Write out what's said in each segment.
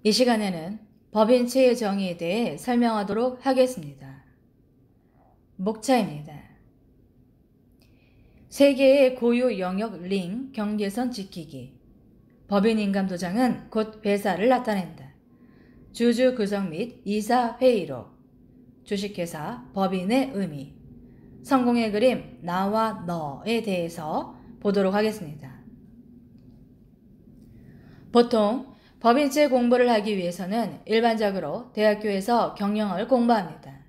이 시간에는 법인체의 정의에 대해 설명하도록 하겠습니다. 목차입니다. 세계의 고유 영역 링 경계선 지키기. 법인인감도장은 곧 회사를 나타낸다. 주주 구성 및 이사 회의록. 주식회사 법인의 의미. 성공의 그림 나와 너에 대해서 보도록 하겠습니다. 보통 법인체 공부를 하기 위해서는 일반적으로 대학교에서 경영학을 공부합니다.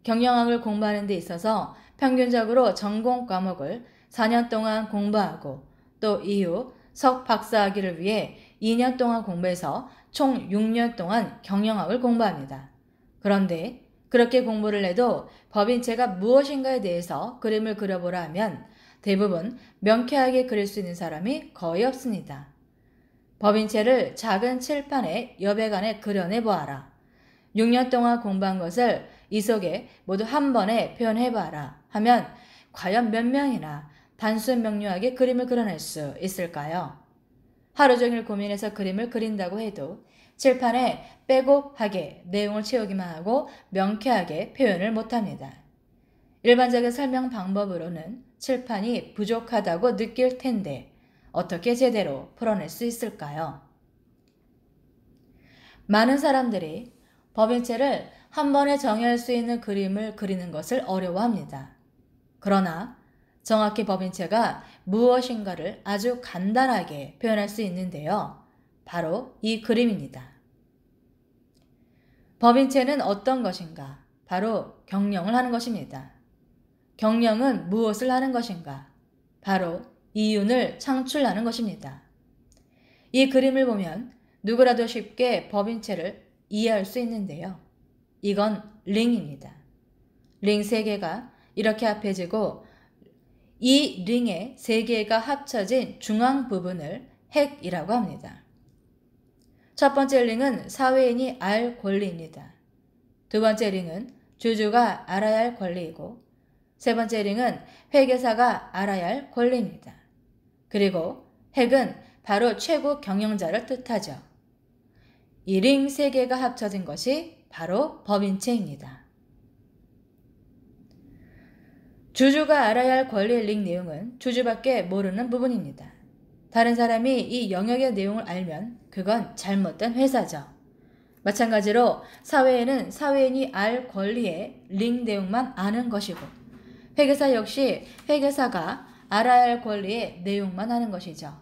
경영학을 공부하는 데 있어서 평균적으로 전공 과목을 4년 동안 공부하고 또 이후 석박사학위를 위해 2년 동안 공부해서 총 6년 동안 경영학을 공부합니다. 그런데 그렇게 공부를 해도 법인체가 무엇인가에 대해서 그림을 그려보라 하면 대부분 명쾌하게 그릴 수 있는 사람이 거의 없습니다. 법인체를 작은 칠판에 여백안에 그려내보아라. 6년 동안 공부한 것을 이 속에 모두 한 번에 표현해봐라 하면 과연 몇 명이나 단순 명료하게 그림을 그려낼 수 있을까요? 하루 종일 고민해서 그림을 그린다고 해도 칠판에 빼곡하게 내용을 채우기만 하고 명쾌하게 표현을 못합니다. 일반적인 설명 방법으로는 칠판이 부족하다고 느낄 텐데 어떻게 제대로 풀어낼 수 있을까요? 많은 사람들이 법인체를 한 번에 정의할 수 있는 그림을 그리는 것을 어려워합니다. 그러나 정확히 법인체가 무엇인가를 아주 간단하게 표현할 수 있는데요. 바로 이 그림입니다. 법인체는 어떤 것인가? 바로 경영을 하는 것입니다. 경영은 무엇을 하는 것인가? 바로 이윤을 창출하는 것입니다. 이 그림을 보면 누구라도 쉽게 법인체를 이해할 수 있는데요. 이건 링입니다. 링 3개가 이렇게 합해지고 이 링의 3개가 합쳐진 중앙 부분을 핵이라고 합니다. 첫 번째 링은 사회인이 알 권리입니다. 두 번째 링은 주주가 알아야 할 권리이고 세 번째 링은 회계사가 알아야 할 권리입니다. 그리고 핵은 바로 최고 경영자를 뜻하죠. 이 링 3개가 합쳐진 것이 바로 법인체입니다. 주주가 알아야 할 권리의 링 내용은 주주밖에 모르는 부분입니다. 다른 사람이 이 영역의 내용을 알면 그건 잘못된 회사죠. 마찬가지로 사회에는 사회인이 알 권리의 링 내용만 아는 것이고 회계사 역시 회계사가 알아야 할 권리의 내용만 아는 것이죠.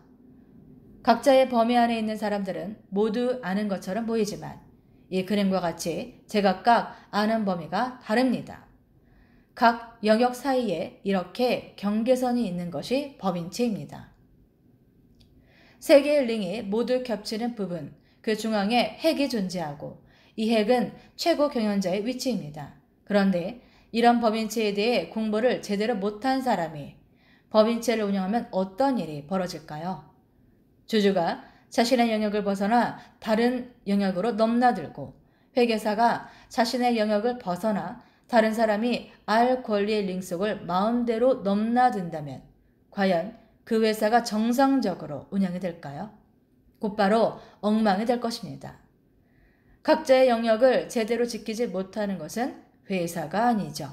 각자의 범위 안에 있는 사람들은 모두 아는 것처럼 보이지만 이 그림과 같이 제각각 아는 범위가 다릅니다. 각 영역 사이에 이렇게 경계선이 있는 것이 법인체입니다. 3개의 링이 모두 겹치는 부분, 그 중앙에 핵이 존재하고 이 핵은 최고 경영자의 위치입니다. 그런데 이런 법인체에 대해 공부를 제대로 못한 사람이 법인체를 운영하면 어떤 일이 벌어질까요? 주주가 자신의 영역을 벗어나 다른 영역으로 넘나들고 회계사가 자신의 영역을 벗어나 다른 사람이 알 권리의 링 속을 마음대로 넘나든다면 과연 그 회사가 정상적으로 운영이 될까요? 곧바로 엉망이 될 것입니다. 각자의 영역을 제대로 지키지 못하는 것은 회사가 아니죠.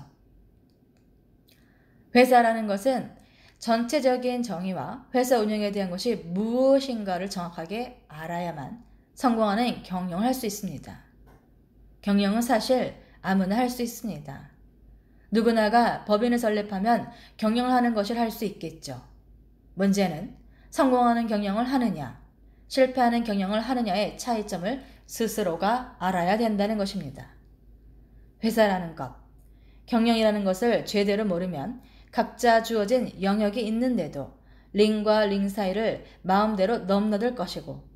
회사라는 것은 전체적인 정의와 회사 운영에 대한 것이 무엇인가를 정확하게 알아야만 성공하는 경영을 할 수 있습니다. 경영은 사실 아무나 할 수 있습니다. 누구나가 법인을 설립하면 경영을 하는 것을 할 수 있겠죠. 문제는 성공하는 경영을 하느냐, 실패하는 경영을 하느냐의 차이점을 스스로가 알아야 된다는 것입니다. 회사라는 것, 경영이라는 것을 제대로 모르면 각자 주어진 영역이 있는데도 링과 링 사이를 마음대로 넘나들 것이고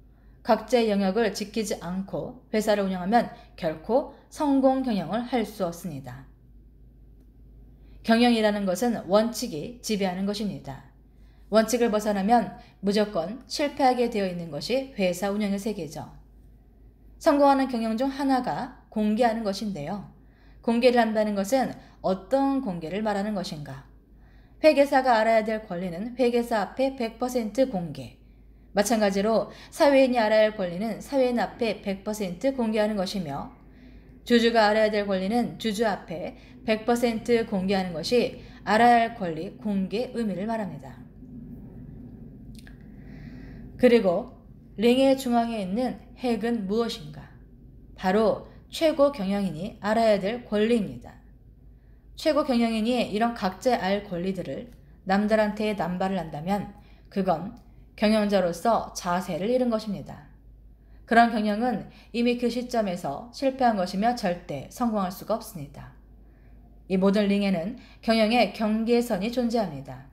각자의 영역을 지키지 않고 회사를 운영하면 결코 성공 경영을 할 수 없습니다. 경영이라는 것은 원칙이 지배하는 것입니다. 원칙을 벗어나면 무조건 실패하게 되어 있는 것이 회사 운영의 세계죠. 성공하는 경영 중 하나가 공개하는 것인데요. 공개를 한다는 것은 어떤 공개를 말하는 것인가? 회계사가 알아야 될 권리는 회계사 앞에 100% 공개, 마찬가지로 사회인이 알아야 할 권리는 사회인 앞에 100% 공개하는 것이며 주주가 알아야 될 권리는 주주 앞에 100% 공개하는 것이 알아야 할 권리 공개 의미를 말합니다. 그리고 링의 중앙에 있는 핵은 무엇인가? 바로 최고 경영인이 알아야 될 권리입니다. 최고 경영인이 이런 각자 알 권리들을 남들한테 남발을 한다면 그건 경영자로서 자세를 잃은 것입니다. 그런 경영은 이미 그 시점에서 실패한 것이며 절대 성공할 수가 없습니다. 이 모든 링에는 경영의 경계선이 존재합니다.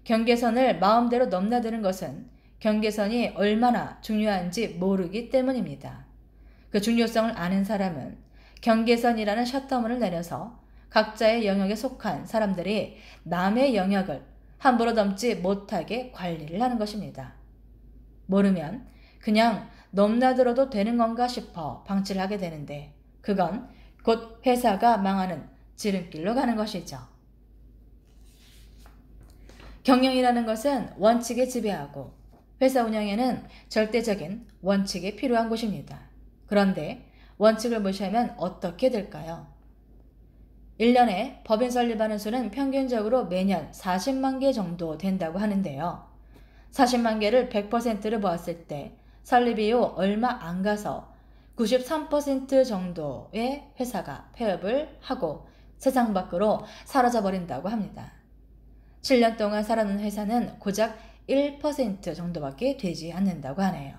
경계선을 마음대로 넘나드는 것은 경계선이 얼마나 중요한지 모르기 때문입니다. 그 중요성을 아는 사람은 경계선이라는 셔터문을 내려서 각자의 영역에 속한 사람들이 남의 영역을 함부로 넘지 못하게 관리를 하는 것입니다. 모르면 그냥 넘나들어도 되는 건가 싶어 방치를 하게 되는데 그건 곧 회사가 망하는 지름길로 가는 것이죠. 경영이라는 것은 원칙에 지배하고 회사 운영에는 절대적인 원칙이 필요한 곳입니다. 그런데 원칙을 무시하면 어떻게 될까요? 1년에 법인 설립하는 수는 평균적으로 매년 40만 개 정도 된다고 하는데요. 40만 개를 100%를 보았을 때 설립 이후 얼마 안 가서 93% 정도의 회사가 폐업을 하고 세상 밖으로 사라져 버린다고 합니다. 7년 동안 살아난 회사는 고작 1% 정도밖에 되지 않는다고 하네요.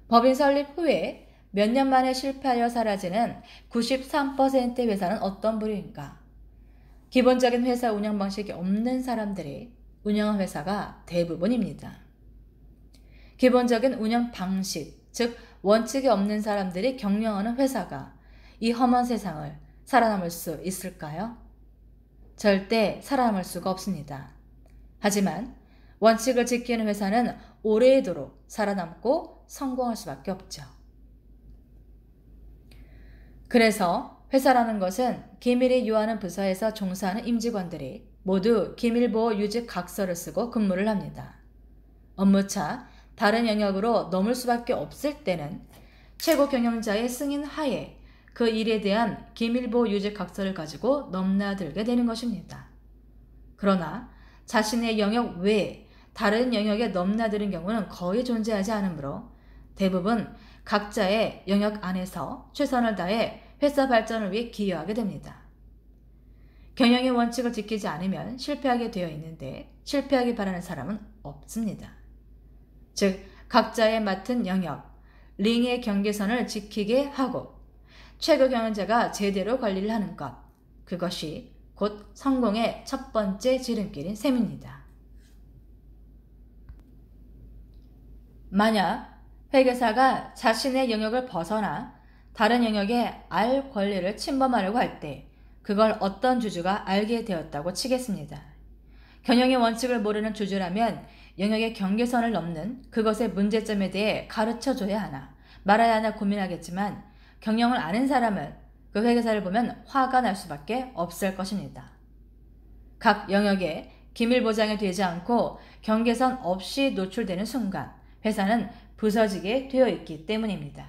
법인 설립 후에 몇 년 만에 실패하여 사라지는 93%의 회사는 어떤 부류인가? 기본적인 회사 운영 방식이 없는 사람들이 운영한 회사가 대부분입니다. 기본적인 운영 방식, 즉 원칙이 없는 사람들이 경영하는 회사가 이 험한 세상을 살아남을 수 있을까요? 절대 살아남을 수가 없습니다. 하지만 원칙을 지키는 회사는 오래도록 살아남고 성공할 수밖에 없죠. 그래서 회사라는 것은 기밀이 요하는 부서에서 종사하는 임직원들이 모두 기밀보호 유지 각서를 쓰고 근무를 합니다. 업무차 다른 영역으로 넘을 수밖에 없을 때는 최고 경영자의 승인 하에 그 일에 대한 기밀보호 유지 각서를 가지고 넘나들게 되는 것입니다. 그러나 자신의 영역 외에 다른 영역에 넘나드는 경우는 거의 존재하지 않으므로 대부분 각자의 영역 안에서 최선을 다해 회사 발전을 위해 기여하게 됩니다. 경영의 원칙을 지키지 않으면 실패하게 되어 있는데 실패하기 바라는 사람은 없습니다. 즉 각자의 맡은 영역, 링의 경계선을 지키게 하고 최고 경영자가 제대로 관리를 하는 것, 그것이 곧 성공의 첫 번째 지름길인 셈입니다. 만약 회계사가 자신의 영역을 벗어나 다른 영역에 알 권리를 침범하려고 할 때 그걸 어떤 주주가 알게 되었다고 치겠습니다. 경영의 원칙을 모르는 주주라면 영역의 경계선을 넘는 그것의 문제점에 대해 가르쳐줘야 하나 말아야 하나 고민하겠지만 경영을 아는 사람은 그 회계사를 보면 화가 날 수밖에 없을 것입니다. 각 영역에 기밀 보장이 되지 않고 경계선 없이 노출되는 순간 회사는 부서지게 되어 있기 때문입니다.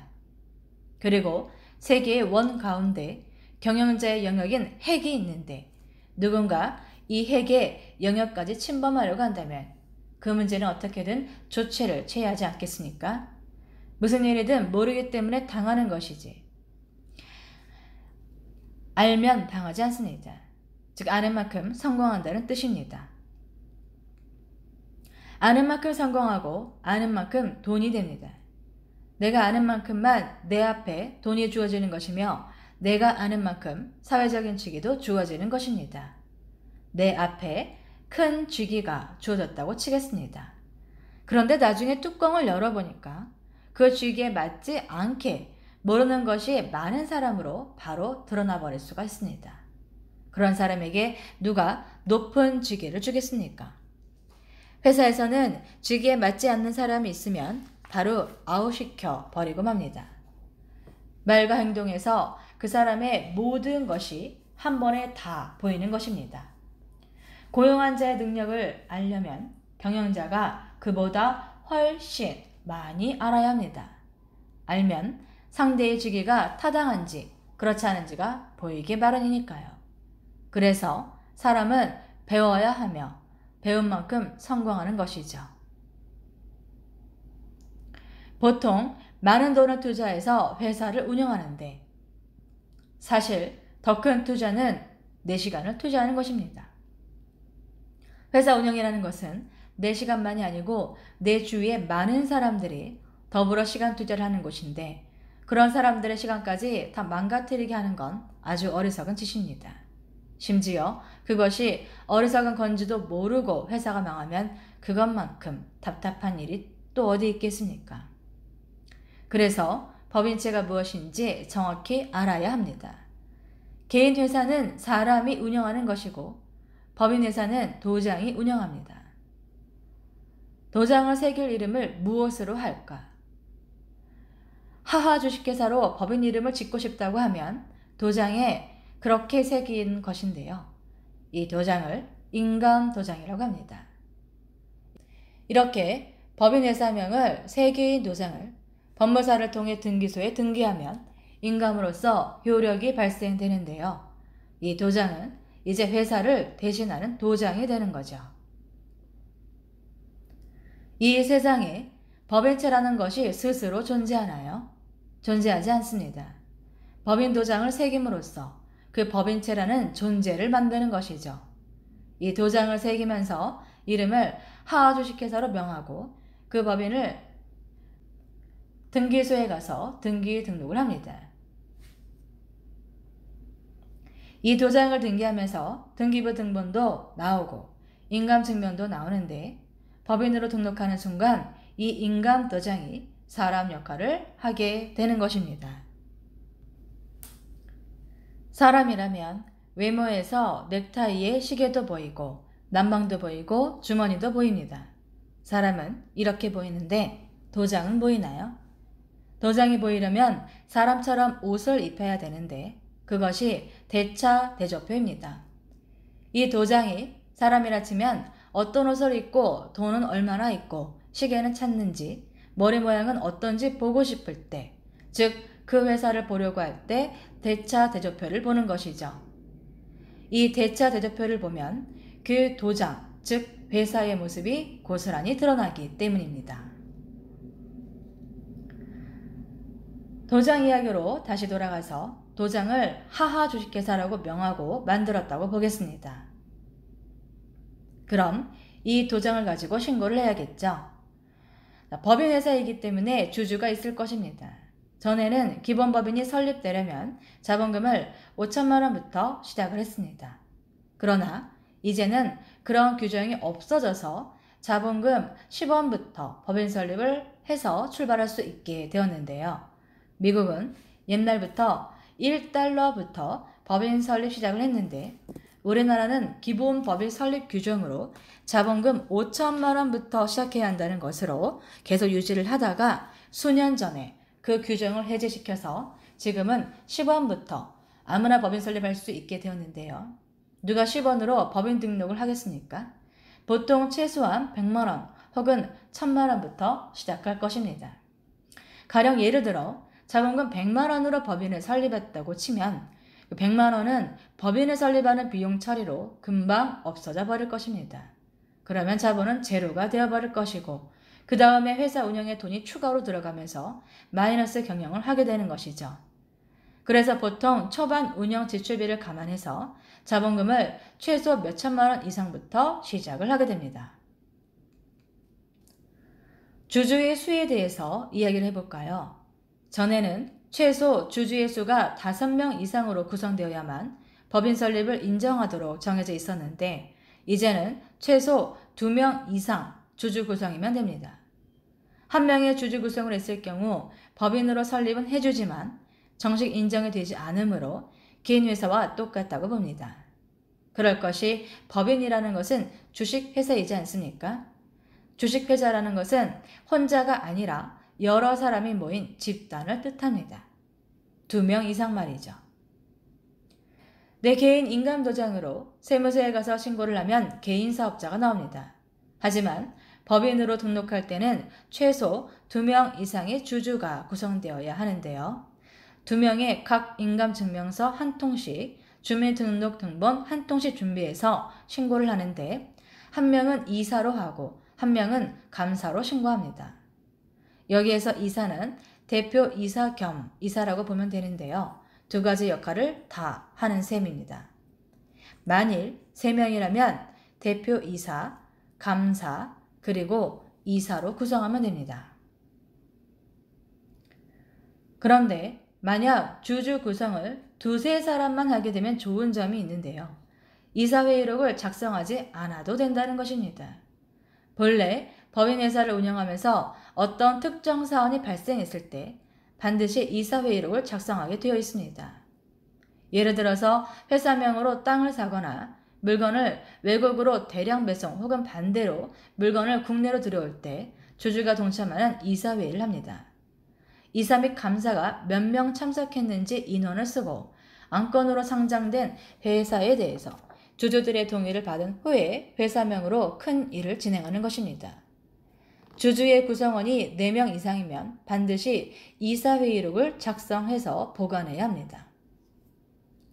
그리고 세계의 원 가운데 경영자의 영역인 핵이 있는데 누군가 이 핵의 영역까지 침범하려고 한다면 그 문제는 어떻게든 조치를 취해야 하지 않겠습니까? 무슨 일이든 모르기 때문에 당하는 것이지 알면 당하지 않습니다. 즉 아는 만큼 성공한다는 뜻입니다. 아는 만큼 성공하고 아는 만큼 돈이 됩니다. 내가 아는 만큼만 내 앞에 돈이 주어지는 것이며 내가 아는 만큼 사회적인 직위도 주어지는 것입니다. 내 앞에 큰 직위가 주어졌다고 치겠습니다. 그런데 나중에 뚜껑을 열어보니까 그 직위에 맞지 않게 모르는 것이 많은 사람으로 바로 드러나 버릴 수가 있습니다. 그런 사람에게 누가 높은 직위를 주겠습니까? 회사에서는 직위에 맞지 않는 사람이 있으면 바로 아웃시켜 버리고 맙니다. 말과 행동에서 그 사람의 모든 것이 한 번에 다 보이는 것입니다. 고용한 자의 능력을 알려면 경영자가 그보다 훨씬 많이 알아야 합니다. 알면 상대의 주기가 타당한지 그렇지 않은지가 보이기 마련이니까요. 그래서 사람은 배워야 하며 배운 만큼 성공하는 것이죠. 보통 많은 돈을 투자해서 회사를 운영하는데 사실 더 큰 투자는 내 시간을 투자하는 것입니다. 회사 운영이라는 것은 내 시간만이 아니고 내 주위에 많은 사람들이 더불어 시간 투자를 하는 곳인데 그런 사람들의 시간까지 다 망가뜨리게 하는 건 아주 어리석은 짓입니다. 심지어 그것이 어리석은 건지도 모르고 회사가 망하면 그것만큼 답답한 일이 또 어디 있겠습니까? 그래서 법인체가 무엇인지 정확히 알아야 합니다. 개인 회사는 사람이 운영하는 것이고 법인 회사는 도장이 운영합니다. 도장을 새길 이름을 무엇으로 할까? 하하 주식회사로 법인 이름을 짓고 싶다고 하면 도장에 그렇게 새긴 것인데요. 이 도장을 인감도장이라고 합니다. 이렇게 법인 회사명을 세 개인 도장을 법무사를 통해 등기소에 등기하면 인감으로서 효력이 발생되는데요. 이 도장은 이제 회사를 대신하는 도장이 되는 거죠. 이 세상에 법인체라는 것이 스스로 존재하나요? 존재하지 않습니다. 법인 도장을 새김으로써 그 법인체라는 존재를 만드는 것이죠. 이 도장을 새기면서 이름을 하하주식회사로 명하고 그 법인을 등기소에 가서 등기 등록을 합니다. 이 도장을 등기하면서 등기부 등본도 나오고 인감증명도 나오는데 법인으로 등록하는 순간 이 인감도장이 사람 역할을 하게 되는 것입니다. 사람이라면 외모에서 넥타이에 시계도 보이고 난방도 보이고 주머니도 보입니다. 사람은 이렇게 보이는데 도장은 보이나요? 도장이 보이려면 사람처럼 옷을 입혀야 되는데 그것이 대차 대조표입니다. 이 도장이 사람이라 치면 어떤 옷을 입고 돈은 얼마나 있고 시계는 찾는지 머리 모양은 어떤지 보고 싶을 때, 즉 그 회사를 보려고 할 때 대차 대조표를 보는 것이죠. 이 대차 대조표를 보면 그 도장, 즉 회사의 모습이 고스란히 드러나기 때문입니다. 도장 이야기로 다시 돌아가서 도장을 하하 주식회사라고 명하고 만들었다고 보겠습니다. 그럼 이 도장을 가지고 신고를 해야겠죠. 법인 회사이기 때문에 주주가 있을 것입니다. 전에는 기본 법인이 설립되려면 자본금을 5천만 원부터 시작을 했습니다. 그러나 이제는 그런 규정이 없어져서 자본금 10원부터 법인 설립을 해서 출발할 수 있게 되었는데요. 미국은 옛날부터 1달러부터 법인 설립 시작을 했는데 우리나라는 기본 법인 설립 규정으로 자본금 5천만 원부터 시작해야 한다는 것으로 계속 유지를 하다가 수년 전에 그 규정을 해제시켜서 지금은 10원부터 아무나 법인 설립할 수 있게 되었는데요. 누가 10원으로 법인 등록을 하겠습니까? 보통 최소한 100만 원 혹은 1000만 원부터 시작할 것입니다. 가령 예를 들어 자본금 100만 원으로 법인을 설립했다고 치면 100만 원은 법인을 설립하는 비용 처리로 금방 없어져 버릴 것입니다. 그러면 자본은 제로가 되어버릴 것이고 그 다음에 회사 운영에 돈이 추가로 들어가면서 마이너스 경영을 하게 되는 것이죠. 그래서 보통 초반 운영 지출비를 감안해서 자본금을 최소 몇 천만 원 이상부터 시작을 하게 됩니다. 주주의 수에 대해서 이야기를 해볼까요? 전에는 최소 주주의 수가 5명 이상으로 구성되어야만 법인 설립을 인정하도록 정해져 있었는데 이제는 최소 2명 이상 주주 구성이면 됩니다. 한 명의 주주 구성을 했을 경우 법인으로 설립은 해주지만 정식 인정이 되지 않으므로 개인회사와 똑같다고 봅니다. 그럴 것이 법인이라는 것은 주식회사이지 않습니까? 주식회사라는 것은 혼자가 아니라 여러 사람이 모인 집단을 뜻합니다. 2명 이상 말이죠. 내 개인 인감도장으로 세무서에 가서 신고를 하면 개인 사업자가 나옵니다. 하지만 법인으로 등록할 때는 최소 2명 이상의 주주가 구성되어야 하는데요. 2명의 각 인감증명서 한 통씩, 주민등록등본 한 통씩 준비해서 신고를 하는데 1명은 이사로 하고 1명은 감사로 신고합니다. 여기에서 이사는 대표 이사 겸 이사라고 보면 되는데요. 2가지 역할을 다 하는 셈입니다. 만일 3명이라면 대표 이사, 감사, 그리고 이사로 구성하면 됩니다. 그런데 만약 주주 구성을 2~3사람만 하게 되면 좋은 점이 있는데요. 이사회의록을 작성하지 않아도 된다는 것입니다. 본래 법인회사를 운영하면서 어떤 특정 사안이 발생했을 때 반드시 이사회의록을 작성하게 되어 있습니다. 예를 들어서 회사명으로 땅을 사거나 물건을 외국으로 대량 배송 혹은 반대로 물건을 국내로 들여올 때 주주가 동참하는 이사회의를 합니다. 이사 및 감사가 몇 명 참석했는지 인원을 쓰고 안건으로 상장된 회사에 대해서 주주들의 동의를 받은 후에 회사명으로 큰 일을 진행하는 것입니다. 주주의 구성원이 4명 이상이면 반드시 이사회의록을 작성해서 보관해야 합니다.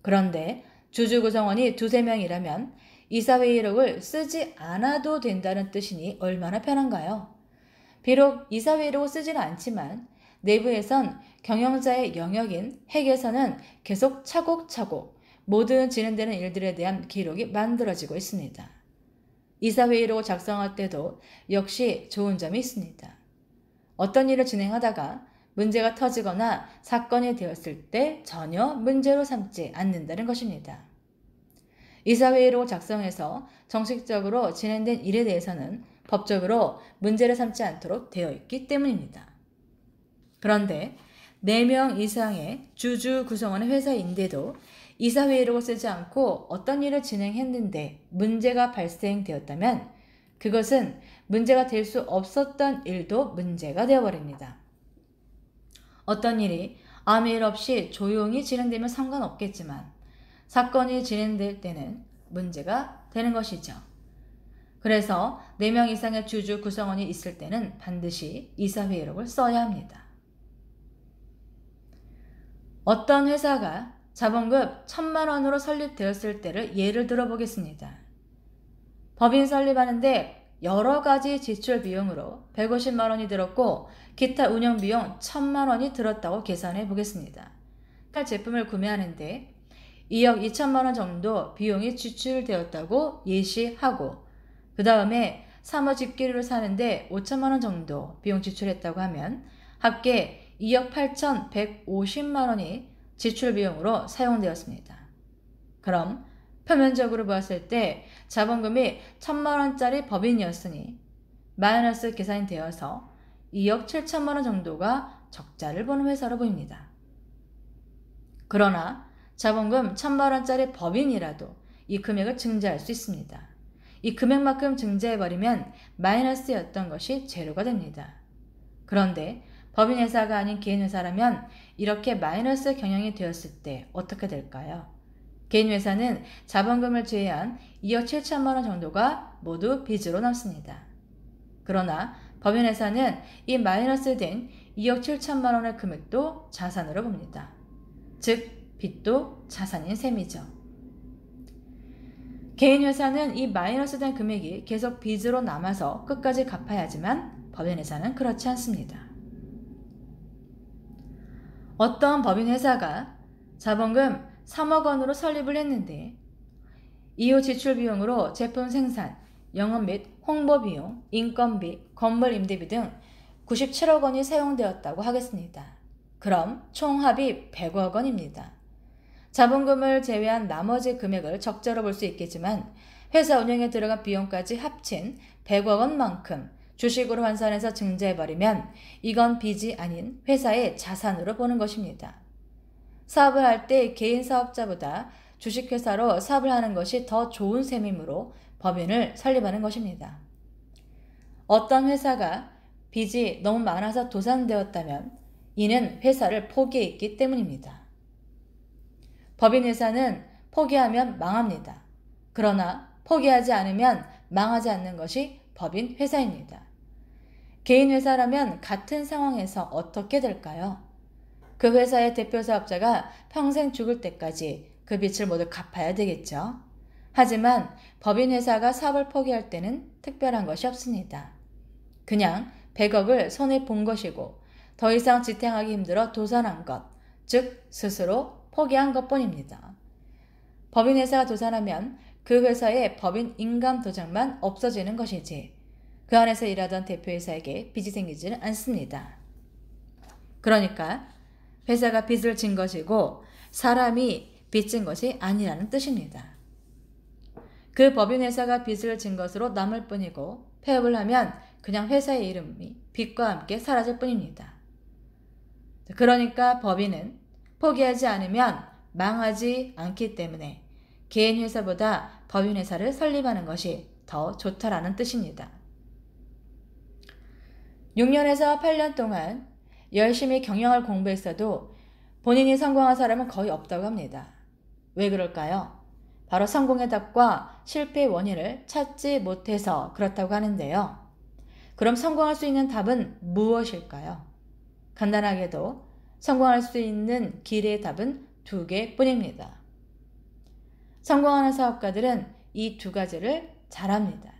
그런데 주주 구성원이 2~3명이라면 이사회의록을 쓰지 않아도 된다는 뜻이니 얼마나 편한가요? 비록 이사회의록을 쓰지는 않지만 내부에선 경영자의 영역인 핵에서는 계속 차곡차곡 모든 진행되는 일들에 대한 기록이 만들어지고 있습니다. 이사회의록을 작성할 때도 역시 좋은 점이 있습니다. 어떤 일을 진행하다가 문제가 터지거나 사건이 되었을 때 전혀 문제로 삼지 않는다는 것입니다. 이사회의록을 작성해서 정식적으로 진행된 일에 대해서는 법적으로 문제를 삼지 않도록 되어 있기 때문입니다. 그런데 4명 이상의 주주 구성원의 회사인데도 이사회의록을 쓰지 않고 어떤 일을 진행했는데 문제가 발생되었다면 그것은 문제가 될 수 없었던 일도 문제가 되어버립니다. 어떤 일이 아무 일 없이 조용히 진행되면 상관없겠지만 사건이 진행될 때는 문제가 되는 것이죠. 그래서 4명 이상의 주주 구성원이 있을 때는 반드시 이사회의록을 써야 합니다. 어떤 회사가 자본금 1,000만 원으로 설립되었을 때를 예를 들어 보겠습니다. 법인 설립하는데 여러 가지 지출 비용으로 150만 원이 들었고 기타 운영 비용 1,000만 원이 들었다고 계산해 보겠습니다. 제품을 구매하는데 2억 2천만 원 정도 비용이 지출되었다고 예시하고 그 다음에 사무집기류를 사는데 5천만 원 정도 비용 지출했다고 하면 합계 2억 8,150만 원이 지출 비용으로 사용되었습니다. 그럼 표면적으로 보았을 때 자본금이 1,000만 원짜리 법인이었으니 마이너스 계산이 되어서 2억 7천만 원 정도가 적자를 보는 회사로 보입니다. 그러나 자본금 1,000만 원짜리 법인이라도 이 금액을 증자할 수 있습니다. 이 금액만큼 증자해버리면 마이너스였던 것이 제로가 됩니다. 그런데 법인회사가 아닌 개인회사라면 이렇게 마이너스 경영이 되었을 때 어떻게 될까요? 개인회사는 자본금을 제외한 2억 7천만 원 정도가 모두 빚으로 남습니다. 그러나 법인회사는 이 마이너스 된 2억 7천만 원의 금액도 자산으로 봅니다. 즉 빚도 자산인 셈이죠. 개인회사는 이 마이너스 된 금액이 계속 빚으로 남아서 끝까지 갚아야 하지만 법인회사는 그렇지 않습니다. 어떤 법인회사가 자본금 3억 원으로 설립을 했는데 이후 지출 비용으로 제품 생산, 영업 및 홍보 비용, 인건비, 건물 임대비 등 97억 원이 사용되었다고 하겠습니다. 그럼 총 합이 100억 원입니다. 자본금을 제외한 나머지 금액을 적자로 볼 수 있겠지만 회사 운영에 들어간 비용까지 합친 100억 원만큼 주식으로 환산해서 증자해버리면 이건 빚이 아닌 회사의 자산으로 보는 것입니다. 사업을 할 때 개인 사업자보다 주식회사로 사업을 하는 것이 더 좋은 셈이므로 법인을 설립하는 것입니다. 어떤 회사가 빚이 너무 많아서 도산되었다면 이는 회사를 포기했기 때문입니다. 법인회사는 포기하면 망합니다. 그러나 포기하지 않으면 망하지 않는 것이 법인 회사입니다. 개인 회사라면 같은 상황에서 어떻게 될까요? 그 회사의 대표 사업자가 평생 죽을 때까지 그 빚을 모두 갚아야 되겠죠. 하지만 법인 회사가 사업을 포기할 때는 특별한 것이 없습니다. 그냥 100억을 손에 본 것이고 더 이상 지탱하기 힘들어 도산한 것, 즉 스스로 포기한 것뿐입니다. 법인 회사가 도산하면 그 회사의 법인 인감 도장만 없어지는 것이지 그 안에서 일하던 대표이사에게 빚이 생기지는 않습니다. 그러니까 회사가 빚을 진 것이고 사람이 빚진 것이 아니라는 뜻입니다. 그 법인 회사가 빚을 진 것으로 남을 뿐이고 폐업을 하면 그냥 회사의 이름이 빚과 함께 사라질 뿐입니다. 그러니까 법인은 포기하지 않으면 망하지 않기 때문에 개인 회사보다 법인 회사를 설립하는 것이 더 좋다라는 뜻입니다. 6년에서 8년 동안 열심히 경영을 공부했어도 본인이 성공한 사람은 거의 없다고 합니다. 왜 그럴까요? 바로 성공의 답과 실패의 원인을 찾지 못해서 그렇다고 하는데요. 그럼 성공할 수 있는 답은 무엇일까요? 간단하게도 성공할 수 있는 길의 답은 2개뿐입니다. 성공하는 사업가들은 이 2가지를 잘합니다.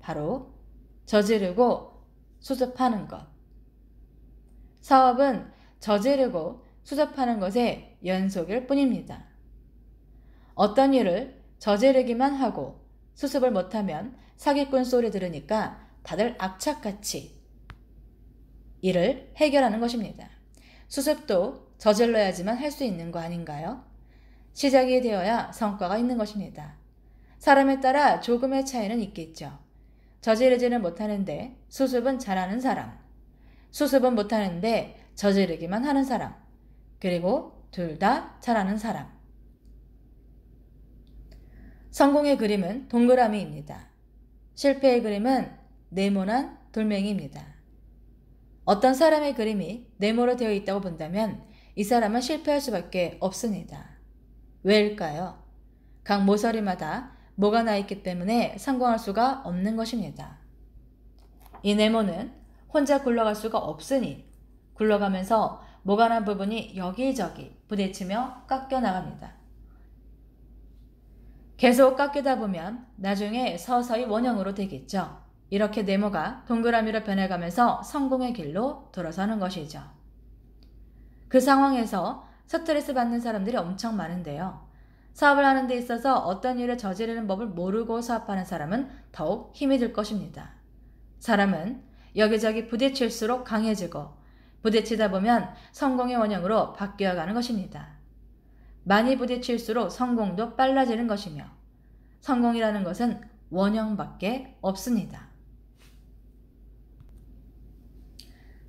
바로 저지르고 수습하는 것. 사업은 저지르고 수습하는 것의 연속일 뿐입니다. 어떤 일을 저지르기만 하고 수습을 못하면 사기꾼 소리 들으니까 다들 악착같이 일을 해결하는 것입니다. 수습도 저질러야지만 할 수 있는 거 아닌가요? 시작이 되어야 성과가 있는 것입니다. 사람에 따라 조금의 차이는 있겠죠. 저지르지는 못하는데 수습은 잘하는 사람, 수습은 못하는데 저지르기만 하는 사람, 그리고 둘 다 잘하는 사람. 성공의 그림은 동그라미입니다. 실패의 그림은 네모난 돌멩이입니다. 어떤 사람의 그림이 네모로 되어 있다고 본다면 이 사람은 실패할 수밖에 없습니다. 왜일까요? 각 모서리마다 모가 나 있기 때문에 성공할 수가 없는 것입니다. 이 네모는 혼자 굴러갈 수가 없으니 굴러가면서 모가 난 부분이 여기저기 부딪히며 깎여 나갑니다. 계속 깎이다 보면 나중에 서서히 원형으로 되겠죠. 이렇게 네모가 동그라미로 변해가면서 성공의 길로 돌아서는 것이죠. 그 상황에서 스트레스 받는 사람들이 엄청 많은데요. 사업을 하는 데 있어서 어떤 일을 저지르는 법을 모르고 사업하는 사람은 더욱 힘이 들 것입니다. 사람은 여기저기 부딪힐수록 강해지고 부딪히다 보면 성공의 원형으로 바뀌어가는 것입니다. 많이 부딪힐수록 성공도 빨라지는 것이며 성공이라는 것은 원형밖에 없습니다.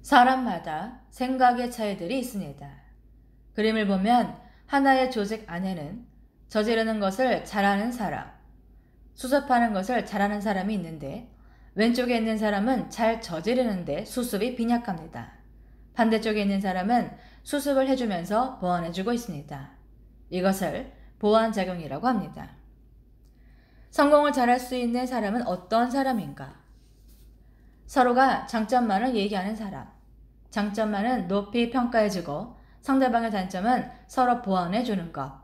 사람마다 생각의 차이들이 있습니다. 그림을 보면 하나의 조직 안에는 저지르는 것을 잘하는 사람, 수습하는 것을 잘하는 사람이 있는데 왼쪽에 있는 사람은 잘 저지르는데 수습이 빈약합니다. 반대쪽에 있는 사람은 수습을 해주면서 보완해주고 있습니다. 이것을 보완작용이라고 합니다. 성공을 잘할 수 있는 사람은 어떤 사람인가? 서로가 장점만을 얘기하는 사람, 장점만은 높이 평가해주고 상대방의 단점은 서로 보완해주는 것.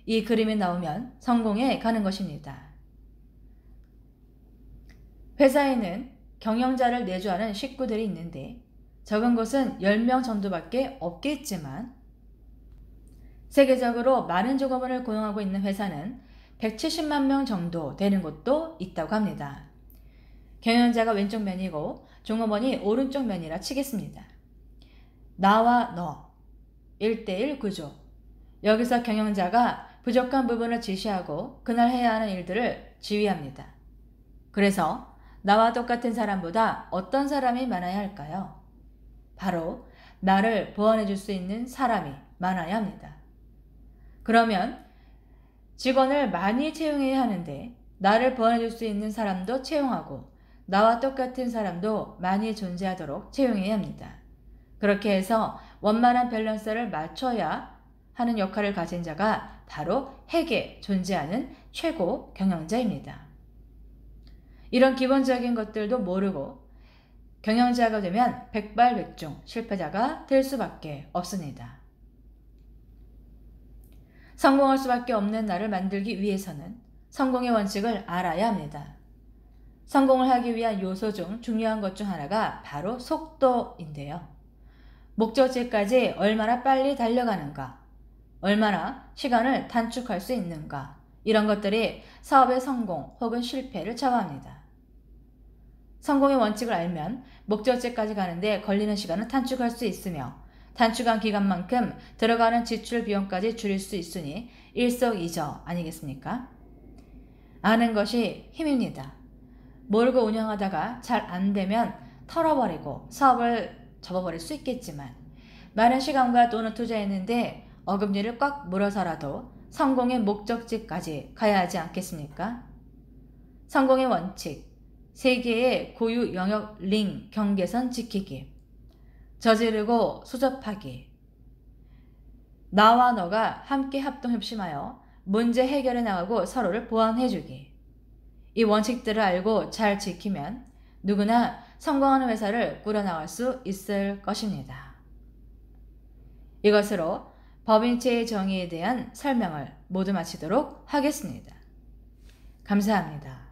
이 그림이 나오면 성공에 가는 것입니다. 회사에는 경영자를 내조하는 식구들이 있는데 적은 곳은 10명 정도밖에 없겠지만 세계적으로 많은 종업원을 고용하고 있는 회사는 170만 명 정도 되는 곳도 있다고 합니다. 경영자가 왼쪽 면이고 종업원이 오른쪽 면이라 치겠습니다. 나와 너 1대1 구조. 여기서 경영자가 부족한 부분을 지시하고 그날 해야 하는 일들을 지휘합니다. 그래서 나와 똑같은 사람보다 어떤 사람이 많아야 할까요? 바로 나를 보완해 줄 수 있는 사람이 많아야 합니다. 그러면 직원을 많이 채용해야 하는데 나를 보완해 줄 수 있는 사람도 채용하고 나와 똑같은 사람도 많이 존재하도록 채용해야 합니다. 그렇게 해서 원만한 밸런스를 맞춰야 하는 역할을 가진 자가 바로 핵에 존재하는 최고 경영자입니다. 이런 기본적인 것들도 모르고 경영자가 되면 백발백중 실패자가 될 수밖에 없습니다. 성공할 수밖에 없는 나를 만들기 위해서는 성공의 원칙을 알아야 합니다. 성공을 하기 위한 요소 중 중요한 것 중 하나가 바로 속도인데요. 목적지까지 얼마나 빨리 달려가는가, 얼마나 시간을 단축할 수 있는가, 이런 것들이 사업의 성공 혹은 실패를 좌우합니다. 성공의 원칙을 알면 목적지까지 가는데 걸리는 시간을 단축할 수 있으며 단축한 기간만큼 들어가는 지출 비용까지 줄일 수 있으니 일석이조 아니겠습니까? 아는 것이 힘입니다. 모르고 운영하다가 잘 안되면 털어버리고 사업을 접어버릴 수 있겠지만 많은 시간과 돈을 투자했는데 어금니를 꽉 물어서라도 성공의 목적지까지 가야 하지 않겠습니까? 성공의 원칙, 세계의 고유 영역 링 경계선 지키기, 저지르고 수접하기, 나와 너가 함께 합동협심하여 문제 해결해 나가고 서로를 보완해주기. 이 원칙들을 알고 잘 지키면 누구나 성공하는 회사를 꾸려나갈 수 있을 것입니다. 이것으로 법인체의 정의에 대한 설명을 모두 마치도록 하겠습니다. 감사합니다.